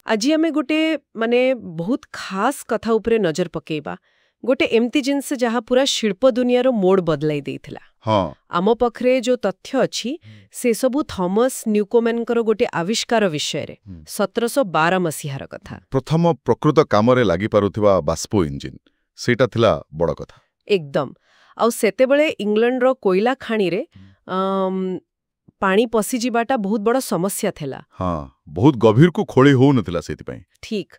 आज आमे गोटे माने बहुत खास कथा उपरे नजर पकेबा गोटे एमती जिनस जहाँ पूरा शिल्प दुनियार मोड़ बदलाई देइथिला। हाँ आम पाखरे जो तथ्य अच्छी से सबु थॉमस न्यूकोमेनकर गोटे आविष्कार विषय रे 1712 मसीहार कथा। प्रथम प्रकृत कामरे लागि पारुथिबा बाष्पो इंजिन सेटा थिला बड़ कथा एकदम आउ सेतेबेले इंग्लैंड रो कोयला खाणी रे पानी पसी जिबाटा बहुत बड़ समस्या थिला। हाँ बहुत गभीर को खोली हो नथिला सेति पई। ठीक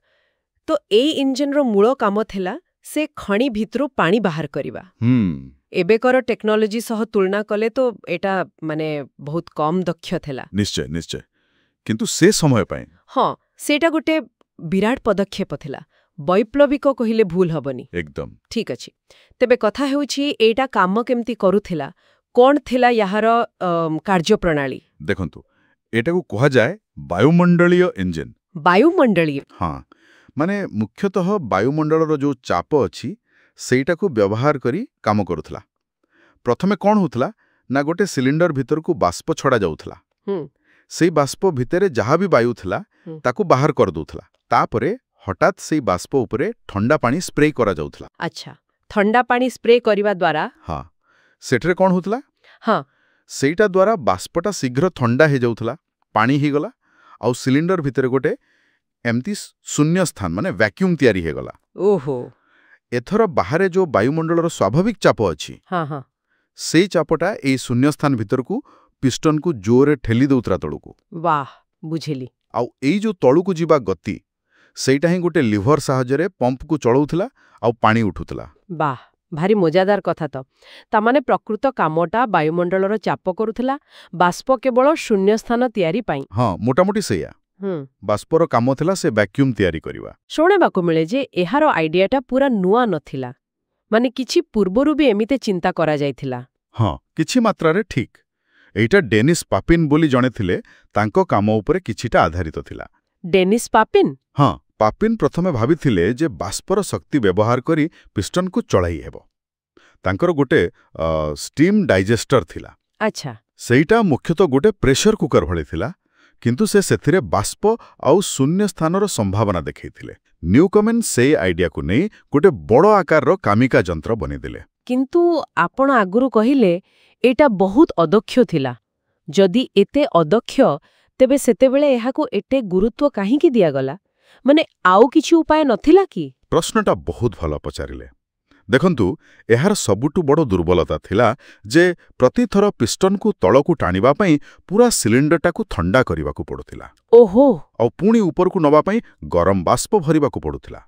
तो एई इंजिन रो मूल काम थिला से खणी भितरो पानी बाहर करिबा। एबेकर टेक्नोलॉजी सह तुलना कले तो एटा माने बहुत कम दक्ष थिला। निश्चय निश्चय किंतु से समय पई हाँ सेटा गोटे विराट पदक्षेप थिला। वैप्लविक कहिले भूल हबनी। एकदम ठीक अछि तेबे कथा हेउछि एटा काम केमती करूथिला कोन थिला याहार कार्य प्रणाली। देखंतु एटा को कहा जाय वायुमंडलीय इंजिन। वायुमंडलीय हाँ माने मुख्यतः वायुमंडलर जो चाप अछि सेटा को व्यवहार करी काम करूथला। प्रथमे कोन होतला ना गोटे सिलिंडर भीतर को बाष्प छड़ा जाउथला। सेई बाष्प भितरे जहाँ भी वायु थिला ताकू बाहर कर दउथला। तापरे हठात सेई बाष्प उपरे ठंडा पानी स्प्रे करा जाउथला। अच्छा ठंडा पानी स्प्रे करिवा द्वारा हाँ सेठरे कोन होतला हाँ सेटा द्वारा बाष्पटा शीघ्र ठंडा हे जाउथला पानी ही गला आउ सिलिंडर भितर गोटे एमती शून्य स्थान माने वैक्यूम तयारी हे गला। ओहो एथर बाहरे जो वायुमंडलर स्वाभाविक चाप अछि हाँ हाँ सेई चापटा एई शून्य स्थान भितर को पिस्टन को जोरे ठेली दउतरा तळुको। वाह बुझेली आउ एई जो तळुको जीवा गति सेटा ही गोटे लिभर साहाय्य पंप को चलाउथला आउ पानी उठुथला। वाह भारी मजादार कथा तो तामाने प्रकृत कामटा वायुमंडलर चाप करूथला बाष्प केवल शून्य स्थान तयारी पाई। हाँ मोटामोटी सेया बाष्पर काम थिला से वैक्यूम तयारी करिवा। शुणेबाकु मिले जे एहार आइडियाटा पूरा नुआ नथिला माने किछि पूर्वरु भी एमिते चिंता करा जायथिला। हाँ किछि मात्रा रे ठीक एटा डेनिस पापिन बोली जणे थिले तांको काम उपरे किछिटा आधारित थिला। डेनिस पापिन हाँ पापिन प्रथमे भाबिथिले जे बाष्पर शक्ति व्यवहार करी पिस्टन को चलाई हेबो। तांकर गोटे स्टीम डाइजेस्टर थिला। अच्छा सेटा मुख्यतः गोटे प्रेशर कुकर भଳି थिला किंतु से सेथिरे बाष्प आउ शून्य स्थानर संभावना देखैथिले। न्यूकमेन से आइडिया को नै गोटे बड़ आकारर कामिका यंत्र बनेदिले। किंतु आपण आगुरु कहिले एटा बहुत अदक्ष थिला। जदि एते अदक्ष तेबे सेतेबेले एहाको एटे गुरुत्व काहीकि दियागला माने आउ किछि उपाय नथिला कि? प्रश्नटा बहुत भल पचारिले। देखंतु एहार सबुटु बड़ दुर्बलता थिला जे प्रतिथर पिस्टन को तळकु टाणिबा पई पूरा सिलिंडरटा को ठंडा करिबाकु पडुथिला। ओहो आ पुणी ऊपर को नबा पई गरम बाष्प भरिबाकु पडुथिला।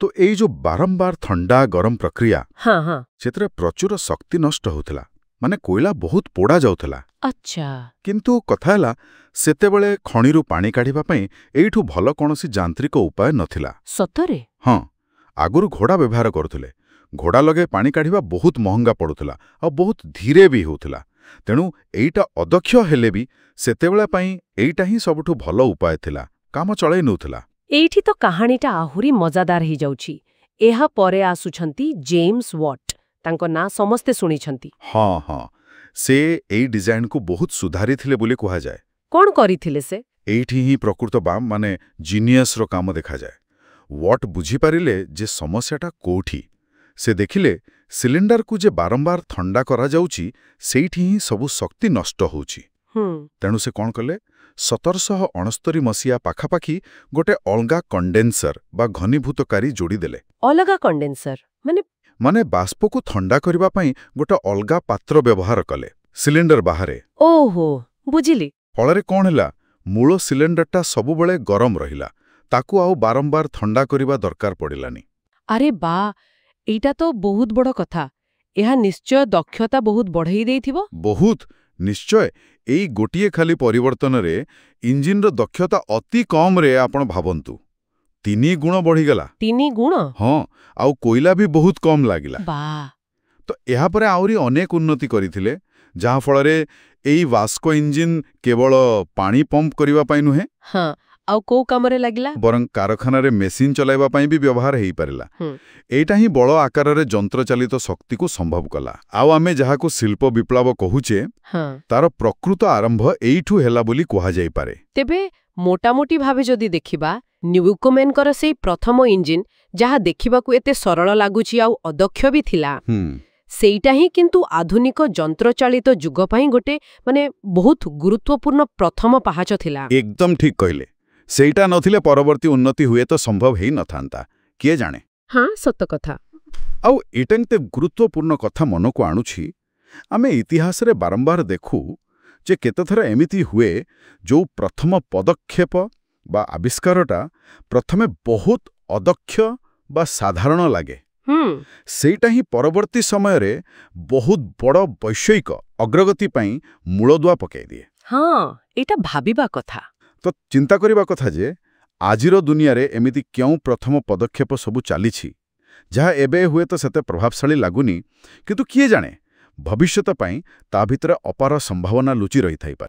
तो एई जो बारंबार ठंडा गरम प्रक्रिया हाँ हाँ सेतरे प्रचुर शक्ति नष्ट होथिला माने कोयला बहुत पोड़ा जाउथिला। अच्छा किंतु कथा हला सेतेबेले खणीरू पानी काढिबा पई एइठु भल कोनोसी यांत्रिक उपाय नथिला। सतरे हाँ आगुरु घोड़ा व्यवहार करुथिले। घोड़ा लगे पानी काढिबा बहुत महंगा पडुथिला आ बहुत धीरे भी होथिला। तेणु एइटा अदक्ष हेले भी सेतेबेले पई एइटा ही सबुठु भल उपाय थिला काम चलाई नउथिला। एइठी तो कहानीटा आहुरी मजादार ही जाउछि। एहा परे आसुछंती जेम्स वॉट तांको ना समस्ते सुनिछंती। हाँ हाँ से एई डिजाइन को बहुत सुधारी थिले बोली कहा जाए। कोन करिथिले से? एइठी ही प्रकृत बाम माने जीनियस रो काम देखा जाए। वॉट बुझी पारिले जे समस्याटा कोठी से देखिले सिलिंडर को जे बारंबार ठंडा करा जाउची सेइठी ही सबु शक्ति नष्ट होउची। तेणु से कोन कले 1769 मसीहा पाखापाखी गोटे अलगा कंडेंसर बा घनीभूतकारी जोड़ी देले। अलगा कंडेंसर माने बाष्प को ठंडा करिबा पई गोटे अलगा पात्र व्यवहार कले सिलिंडर बाहरे। ओहो बुझिली। फଳରେ कोन हैला मूल सिलिंडरटा सबु बेले गरम रहिला ताकू आउ बारंबार ठंडा करिबा दरकार पड़िलानी। अरे बा एटा तो बहुत बड़ कथा। एहा निश्चय दक्षता बहुत बढ़ाई देइथिबो। बहुत निश्चय एई गोटिए खाली परिवर्तन रे इंजिन रो दक्षता अति कम रे आपण भाबंतु 3 गुण बढ़ी गला। 3 गुण? हाँ आउ कोयला भी बहुत कम लागिला। बा तो एहा परे आउरी अनेक उन्नति करिथिले जहाँ फଳରେ एई वास्को इंजिन केवल पानी पंप करिबा पई नुहे हाँ आउ को कामरे लागिला बरं कारखाना रे मेसिन चलाइबा पई भी व्यवहार हेई पारिला। एटा ही बड़ आकार रे यंत्र चालित शक्ति को संभव कला। आउ आमे जहा को शिल्प विप्लव कहूचे तार प्रकृत आरंभ एइठु हेला बोली कहा जाई पारे। तेबे मोटामोटी भावे जदि देखिबा ନ୍ୟୁକୋମେନଙ୍କର ସେଇ ପ୍ରଥମ ଇଞ୍ଜିନ୍ ଯାହା ଦେଖିବାକୁ ଏତେ ସରଳ ଲାଗୁଛି ଆଉ ଅଦକ୍ଷ ବି ଥିଲା ସେଇଟା ହିଁ କିନ୍ତୁ ଆଧୁନିକ ଯନ୍ତ୍ରଚାଳିତ ଯୁଗ ପାଇଁ ଗୋଟେ ବହୁତ ଗୁରୁତ୍ୱପୂର୍ଣ୍ଣ ପ୍ରଥମ ପାହାଚ ଥିଲା। ଏକଦମ ଠିକ୍ କହିଲେ। ସେଇଟା ନଥିଲେ ପରବର୍ତ୍ତୀ ଉନ୍ନତି ହୁଏତ ସମ୍ଭବ ହେଇ ନଥାନ୍ତା, କିଏ ଜାଣେ। ହଁ, ସତ କଥା। ଆଉ ଏଇଟା ଏତେ ଗୁରୁତ୍ୱପୂର୍ଣ୍ଣ କଥା ମନକୁ ଆଣୁଛି, ଆମେ ଇତିହାସରେ ବାରମ୍ବାର ଦେଖୁ ଯେ କେତେଥର ଏମିତି ହୁଏ ଯୋଉ ପ୍ରଥମ ପଦକ୍ଷେପ ବା ଆବିଷ୍କାରଟା ପ୍ରଥମେ ବହୁତ ଅଦକ୍ଷ ବା ସାଧାରଣ ଲାଗେ, ସେଇଟା ହିଁ ପରବର୍ତ୍ତୀ ସମୟରେ ବହୁତ ବଡ଼ ବୈଷୟିକ ଅଗ୍ରଗତି ପାଇଁ ମୂଳଦୁଆ ପକାଇ ଦିଏ। ହଁ, ଏଇଟା ଭାବିବା କଥା। ତ ଚିନ୍ତା କରିବା କଥା ଯେ ଆଜିର ଦୁନିଆରେ ଏମିତି କେଉଁ ପ୍ରଥମ ପଦକ୍ଷେପ ସବୁ ଚାଲିଛି ଯାହା ଏବେ ହୁଏତ ସେତେ ପ୍ରଭାବଶାଳୀ ଲାଗୁନି, କିନ୍ତୁ କିଏ ଜାଣେ ଭବିଷ୍ୟତ ପାଇଁ ତା ଭିତରେ ଅପାର ସମ୍ଭାବନା ଲୁଚି ରହିଥାଇପାରେ।